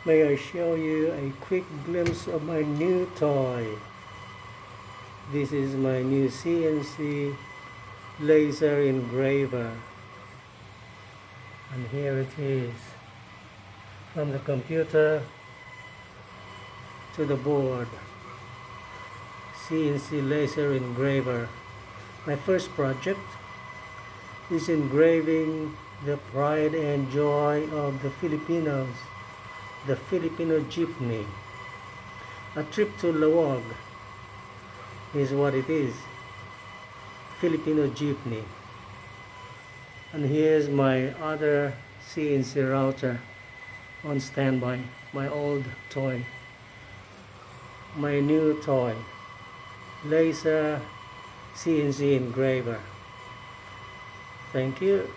May I show you a quick glimpse of my new toy. This is my new CNC Laser engraver. And here it is. From the computer to the board. CNC Laser engraver. My first project is engraving the pride and joy of the Filipinos, the Filipino Jeepney. A trip to Lawag is what it is. Filipino Jeepney. And here's my other CNC router on standby, my old toy, my new toy, Laser CNC engraver. Thank you.